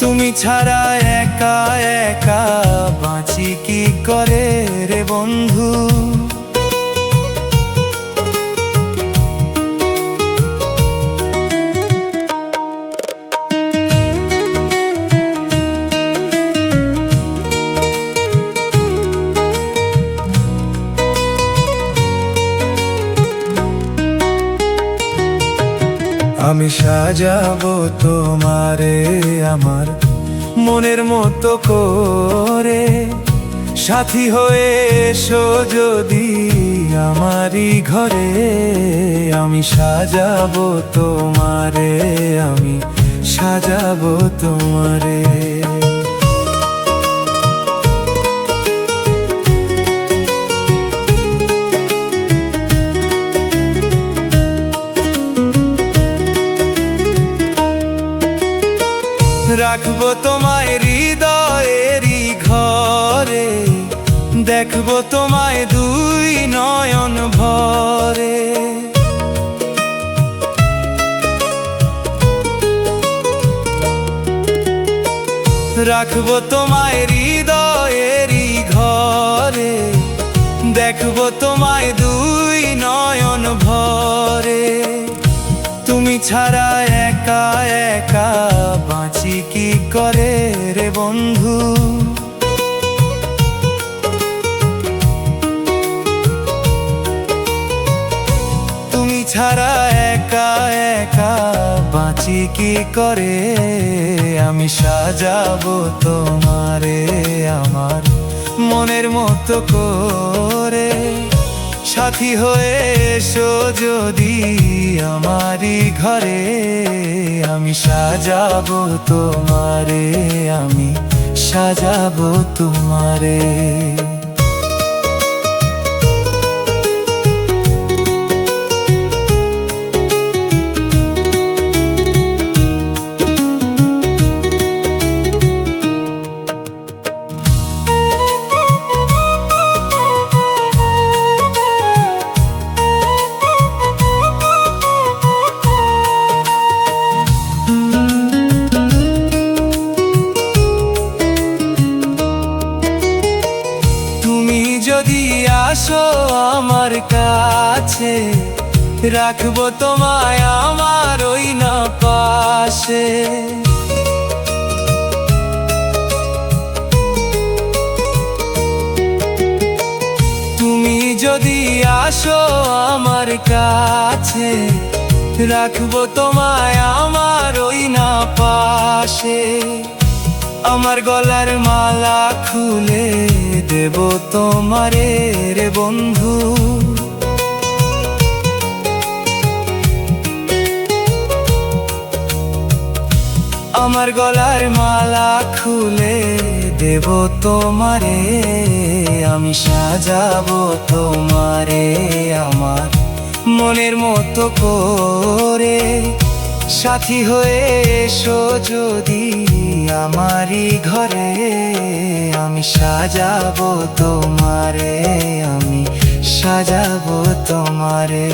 তুমি ছাড়া একা একা বাঁচি কি করে রে বন্ধু। আমি সাজাবো তোমারে আমার মনের মতো করে, সাথী হয়ে এসো যদি আমারই ঘরে। আমি সাজাবো তোমারে, আমি সাজাবো তোমারে। রাখবো তোমায় হৃদয়েরই ঘরে, দেখবো তোমায় দুই নয়ন ভরে। রাখবো তোমায় হৃদয়েরই ঘরে, দেখবো তোমায় দুই নয়ন ভরে। তুমি ছাড়া একা একা বাঁচি কি করে রে বন্ধু। তুমি ছাড়া একা একা বাঁচি কি করে। আমি সাজাবো তোমারে আমার মনের মতো করে, সাথী হয়ে এসো যদি আমারই ঘরে। আমি সাজাবো তোমারে, আমি সাজাবো তোমারে। যদি আসো আমার কাছে, রাখবো তোমায় আমার ওই না পাশে। তুমি যদি আসো আমার কাছে, রাখবো তোমায় আমার ওই না পাশে। আমার গলার মালা খুলে দেব তোমারে রে বন্ধু। আমার গলার মালা খুলে দেব তোমারে। আমি সাজাবো তোমারে আমার মনের মতো করে, সাথী হয়ে এসো যদি আমারই ঘরে। আমি সাজাবো তোমারে, আমি সাজাবো তোমারে।